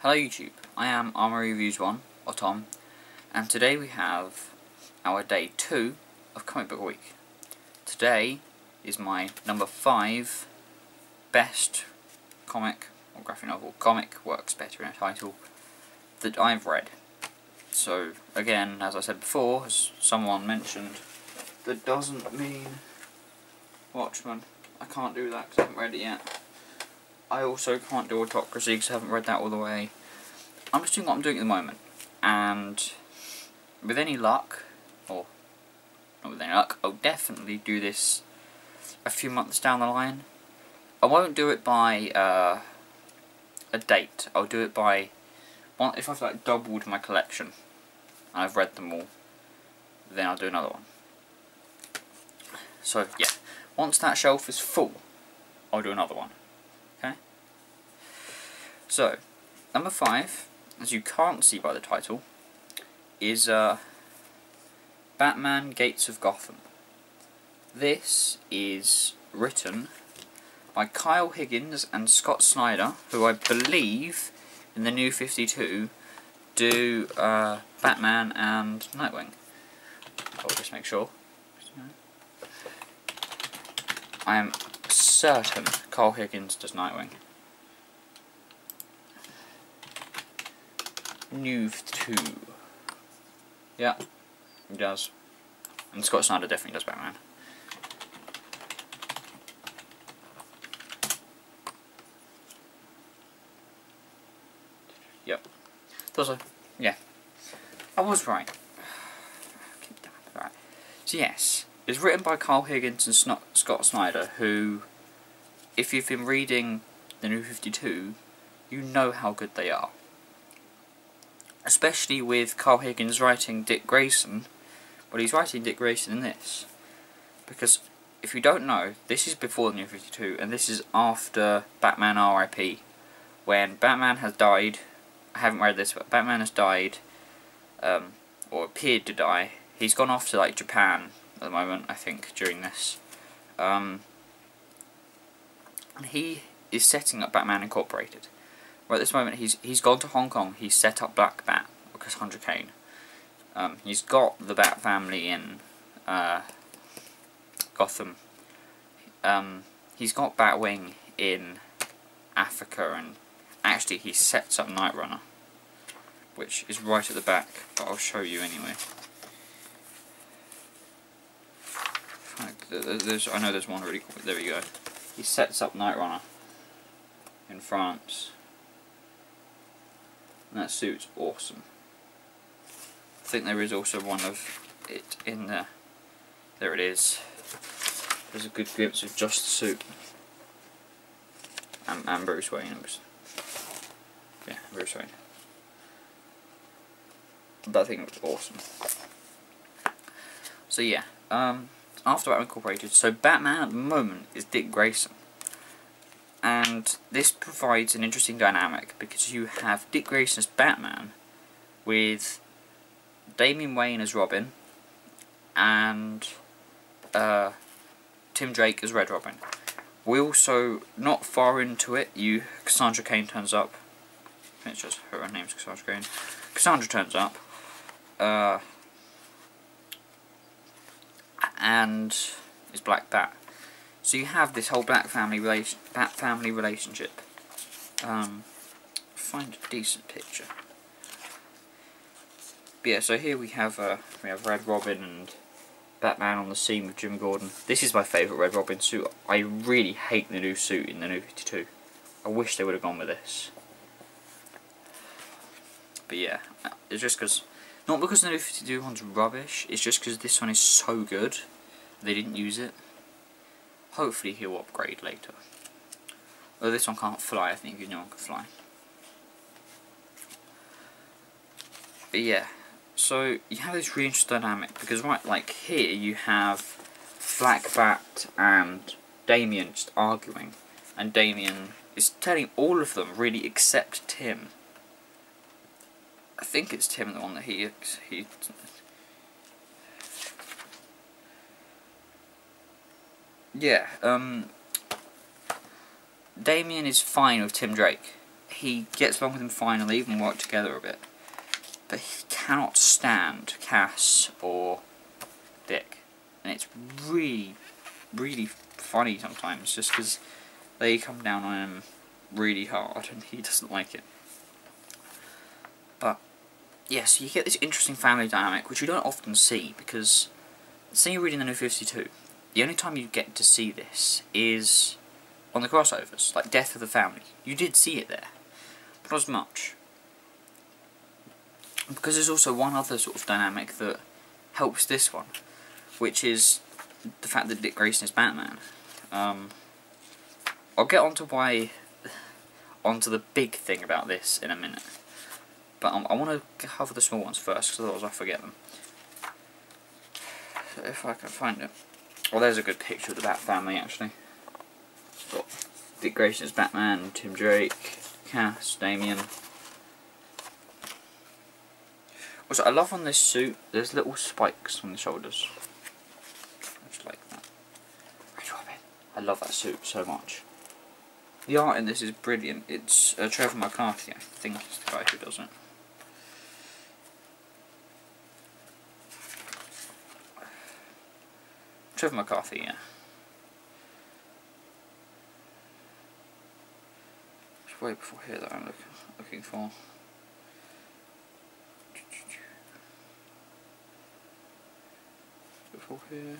Hello YouTube, I am Armoury Reviews 1, or Tom, and today we have our day 2 of Comic Book Week. Today is my number 5 best comic, or graphic novel, comic works better in a title, that I've read. So again, as I said before, as someone mentioned, that doesn't mean Watchmen. I can't do that because I haven't read it yet. I also can't do Autocracy because I haven't read that all the way. I'm just doing what I'm doing at the moment, and with any luck, or not with any luck, I'll definitely do this a few months down the line. I won't do it by a date. I'll do it by if I've like doubled my collection and I've read them all, then I'll do another one. So yeah, once that shelf is full, I'll do another one. Okay? So, number 5, as you can't see by the title, is Batman Gates of Gotham. This is written by Kyle Higgins and Scott Snyder, who I believe in the New 52 do Batman and Nightwing. I'll just make sure. I am certain Kyle Higgins does Nightwing. New 2. Yeah, he does. And Scott Snyder definitely does Batman. Yep. Also, yeah. I was right. Right. So yes, it's written by Kyle Higgins and Scott Snyder, who, if you've been reading the New 52, you know how good they are. Especially with Kyle Higgins writing Dick Grayson, but he's writing Dick Grayson in this. Because, if you don't know, this is before the New 52, and this is after Batman R.I.P. When Batman has died, I haven't read this, but Batman has died, or appeared to die. He's gone off to like Japan at the moment, I think, during this. And he is setting up Batman Incorporated. Well, at this moment, he's gone to Hong Kong. He's set up Black Bat, or Cassandra Cain. He's got the Bat family in Gotham. He's got Batwing in Africa, and actually he sets up Night Runner, which is right at the back, but I'll show you anyway. I know there's one really cool. There we go. He sets up Night Runner in France. And that suit's awesome. I think there is also one of it in there. There it is. There's a good glimpse of just the suit. And Bruce Wayne. Yeah, Bruce Wayne. That thing was awesome. So yeah, after Batman Incorporated, so Batman at the moment is Dick Grayson. And this provides an interesting dynamic because you have Dick Grayson as Batman with Damian Wayne as Robin and Tim Drake as Red Robin. We also, not far into it, Cassandra Cain turns up. I think it's just her name's Cassandra Cain. Cassandra turns up and is Black Bat. So you have this whole Bat family relationship. Find a decent picture. But yeah, so here we have Red Robin and Batman on the scene with Jim Gordon. This is my favourite Red Robin suit. I really hate the new suit in the New 52. I wish they would have gone with this. But yeah, it's just because, not because the New 52 one's rubbish, it's just because this one is so good, they didn't use it. Hopefully he'll upgrade later. Although this one can't fly, I think the new one can fly. But yeah, so you have this really interesting dynamic, because right, like here you have Black Bat and Damian just arguing, and Damian is telling all of them really except Tim. I think it's Tim the one that he yeah, Damian is fine with Tim Drake. he gets along with him fine and they even work together a bit. But he cannot stand Cass or Dick. And it's really, really funny sometimes, just because they come down on him really hard and he doesn't like it. But, yeah, so you get this interesting family dynamic, which you don't often see, because, say you're reading the New 52, the only time you get to see this is on the crossovers, like Death of the Family. You did see it there, but not as much. Because there's also one other sort of dynamic that helps this one, which is the fact that Dick Grayson is Batman. I'll get onto the big thing about this in a minute, but I want to cover the small ones first, because otherwise I forget them. So if I can find it. Well, there's a good picture of the Bat family, actually. Got Dick Grayson as Batman, Tim Drake, Cass, Damien. Also, I love on this suit, there's little spikes on the shoulders. I just like that. I love that suit so much. The art in this is brilliant. It's Trevor McCarthy, I think is the guy who does it. Trevor McCarthy, yeah. It's way before here that I'm looking for. Before here.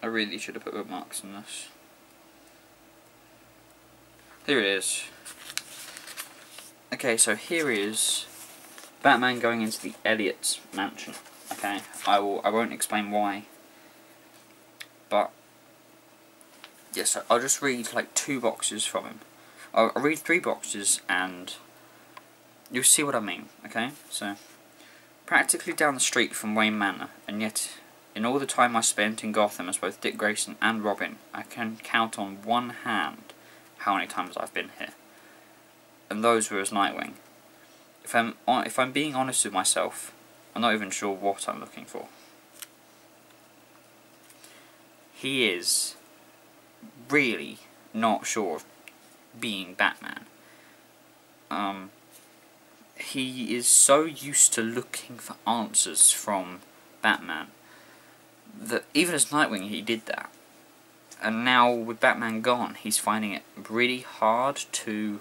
I really should have put bookmarks on this. Here it is. Okay, so here is Batman going into the Elliott's mansion. Okay, I won't explain why, but yes, I'll just read like 2 boxes from him. I'll read 3 boxes and you'll see what I mean. Okay, so practically down the street from Wayne Manor, and yet in all the time I spent in Gotham as both Dick Grayson and Robin, I can count on one hand how many times I've been here, and those were as Nightwing. If I'm being honest with myself, I'm not even sure what I'm looking for. He is really not sure of being Batman. He is so used to looking for answers from Batman that even as Nightwing he did that. And now with Batman gone, he's finding it really hard to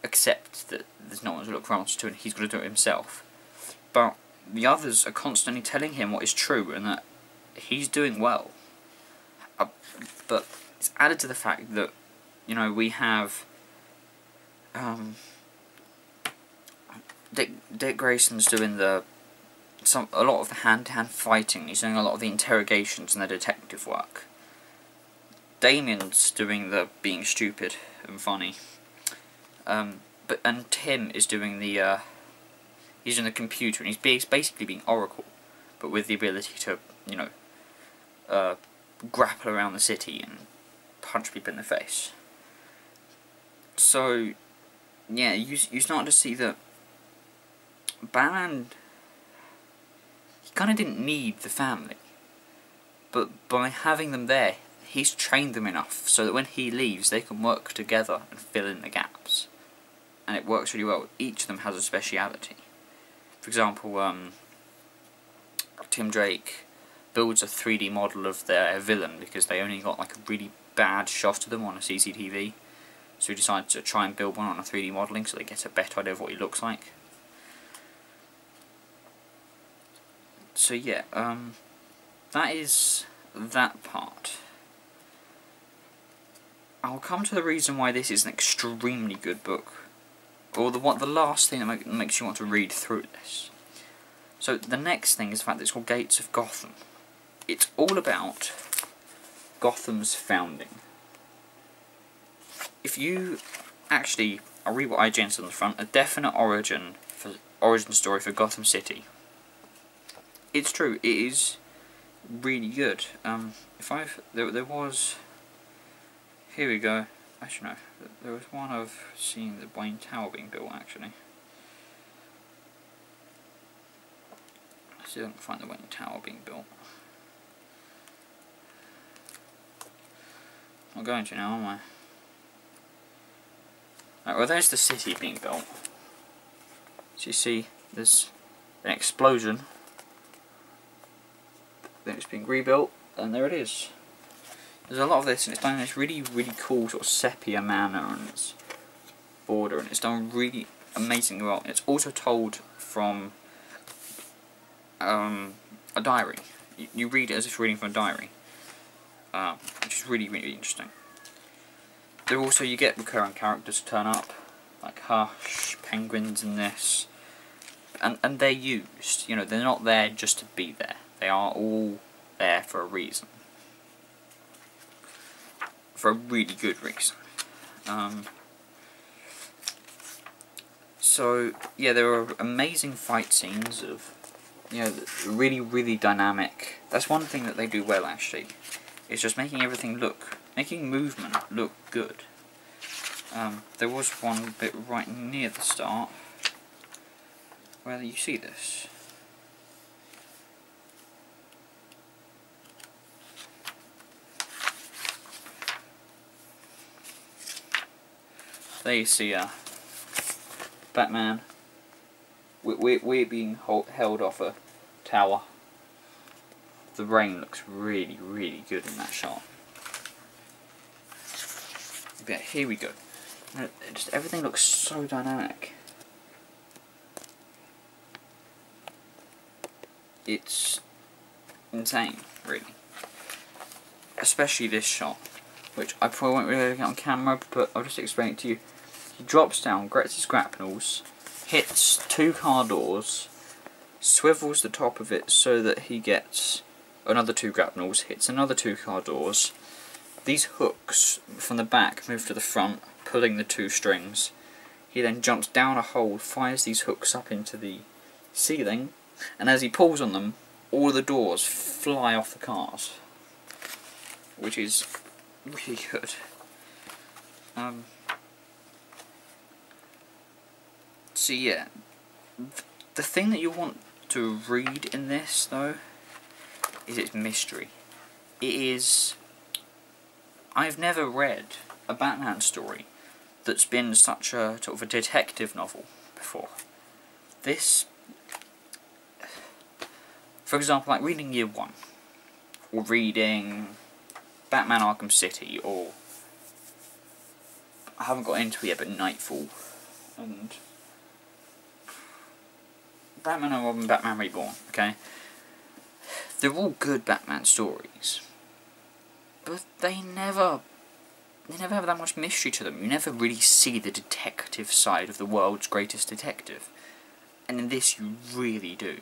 accept that there's no one to look for answers to and he's going to do it himself. But the others are constantly telling him what is true and that he's doing well. But it's added to the fact that, you know, we have Dick Grayson's doing a lot of the hand-to-hand fighting. He's doing a lot of the interrogations and the detective work. Damien's doing the being stupid and funny. And Tim is doing the he's in the computer, and he's basically being Oracle, but with the ability to, you know, grapple around the city and punch people in the face. So, yeah, you start to see that Batman, he kind of didn't need the family, but by having them there, he's trained them enough so that when he leaves, they can work together and fill in the gaps. And it works really well. Each of them has a speciality. For example, Tim Drake builds a 3D model of their villain because they only got like a really bad shot of them on a CCTV. So he decided to try and build one on a 3D modelling so they get a better idea of what he looks like. So yeah, that is that part. I'll come to the reason why this is an extremely good book, or the last thing that makes you want to read through this. So the next thing is the fact that it's called Gates of Gotham. It's all about Gotham's founding. If you actually, I'll read what IGN said on the front: a definite origin story for Gotham City. It's true. It is really good. There was. Here we go. Actually, no. There was one of seeing the Wayne Tower being built. Actually, I still don't find the Wayne Tower being built. not going to now, am I? Right, well, there's the city being built. So you see, there's an explosion. Then it's being rebuilt, and there it is. There's a lot of this, and it's done in this really, really cool sort of sepia manner, and it's border, and it's done really amazingly well. It's also told from a diary. You read it as if you're reading from a diary, which is really, really interesting. There also, you get recurring characters turn up, like Hush, penguins in this, and they're used. You know, they're not there just to be there. They are all there for a reason. For a really good reason. So, yeah, there are amazing fight scenes of, you know, really, really dynamic. That's one thing that they do well, actually. It's just making everything making movement look good. There was one bit right near the start where you see this. There you see Batman. We're being held off a tower. The rain looks really, really good in that shot. But here we go. Just everything looks so dynamic. It's insane, really. Especially this shot, which I probably won't really get on camera, but I'll just explain it to you. He drops down, gets his grapnels, hits 2 car doors, swivels the top of it so that he gets another 2 grapnels, hits another 2 car doors. These hooks from the back move to the front, pulling the 2 strings. He then jumps down a hole, fires these hooks up into the ceiling, and as he pulls on them, all the doors fly off the cars, which is really good. So yeah, the thing that you want to read in this, though, is its mystery. It is... I've never read a Batman story that's been such a sort of a detective novel before. This, for example, like reading Year One, or reading Batman Arkham City, or I haven't got into it yet, but Nightfall, and Batman and Robin, Batman Reborn, okay? They're all good Batman stories, but they never have that much mystery to them. You never really see the detective side of the world's greatest detective. And in this you really do.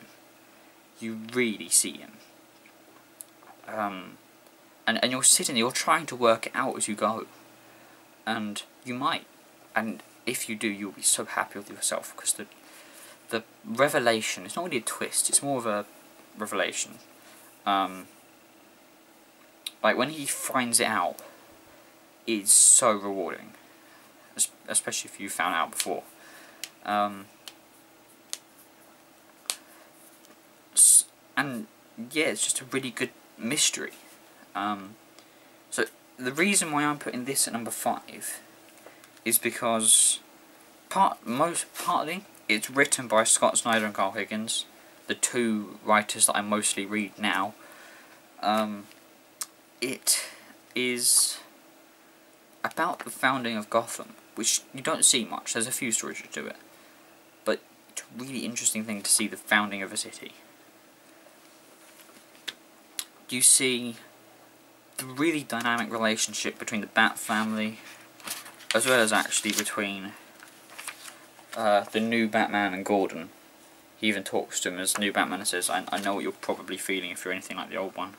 You really see him. And you're sitting there, you're trying to work it out as you go. And you might. And if you do, you'll be so happy with yourself, because the revelation, it's not really a twist, it's more of a revelation. Like when he finds it out, it's so rewarding, especially if you found out before. And yeah, it's just a really good mystery. So the reason why I'm putting this at number 5 is because partly it's written by Scott Snyder and Carl Higgins, the 2 writers that I mostly read now. It is about the founding of Gotham, which you don't see much. There's a few stories that do it, but it's a really interesting thing to see the founding of a city. You see the really dynamic relationship between the Bat family, as well as actually between the new Batman and Gordon. He even talks to him as new Batman and says, I know what you're probably feeling if you're anything like the old one.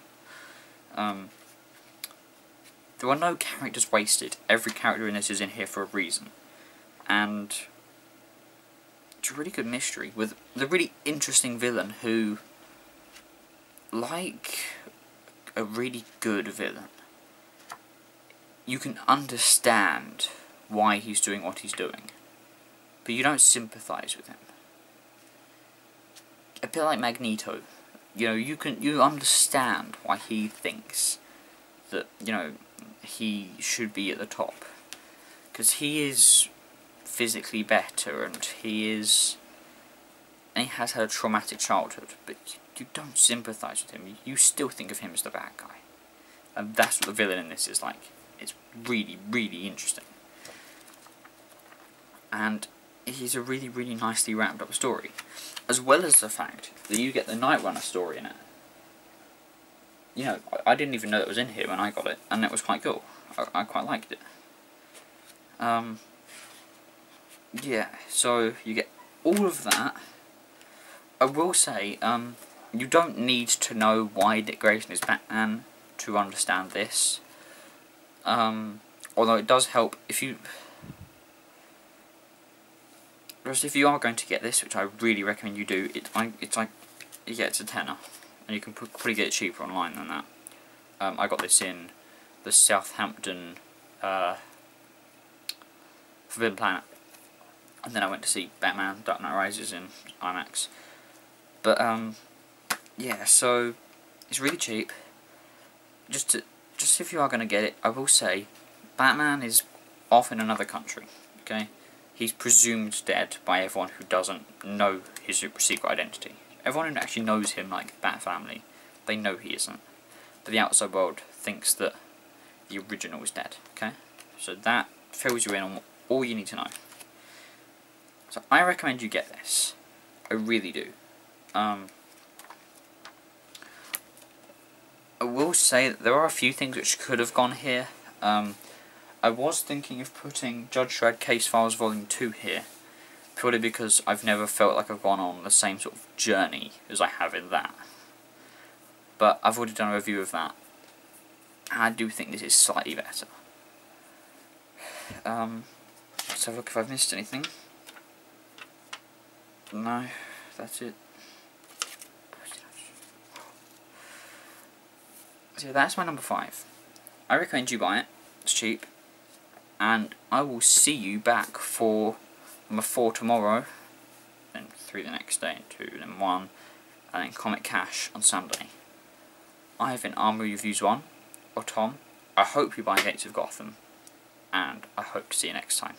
There are no characters wasted. Every character in this is in here for a reason. And it's a really good mystery with the really interesting villain who, like a really good villain, you can understand why he's doing what he's doing, but you don't sympathise with him. A bit like Magneto, you know, you understand why he thinks that, you know, he should be at the top, because he is physically better, and he has had a traumatic childhood, but you don't sympathise with him. You still think of him as the bad guy, and that's what the villain in this is like. It's really, really interesting, and he's a really, really nicely wrapped up story, as well as the fact that you get the Night Runner story in it. You know, I didn't even know it was in here when I got it, and it was quite cool. I quite liked it. Yeah, so you get all of that. I will say, you don't need to know why Dick Grayson is Batman to understand this. Although it does help if you... Just if you are going to get this, which I really recommend you do, it's like, yeah, it's a tenner, and you can probably get it cheaper online than that. I got this in the Southampton Forbidden Planet, and then I went to see Batman Dark Knight Rises in IMAX. But yeah, so it's really cheap. Just if you are going to get it, I will say, Batman is off in another country. Okay. He's presumed dead by everyone who doesn't know his secret identity. Everyone who actually knows him, like Bat Family, they know he isn't. But the outside world thinks that the original is dead, okay? So that fills you in on all you need to know. So I recommend you get this. I really do. I will say that there are a few things which could have gone here. I was thinking of putting Judge Dredd Case Files Volume 2 here, purely because I've never felt like I've gone on the same sort of journey as I have in that. But I've already done a review of that, and I do think this is slightly better. Let's have a look if I've missed anything. No, that's it. So that's my number 5. I recommend you buy it, it's cheap. And I will see you back for number 4 tomorrow, then 3 the next day, 2, then 1, and then Comic Cash on Sunday. I have been Armoury Reviews 1, or Tom. I hope you buy Gates of Gotham, and I hope to see you next time.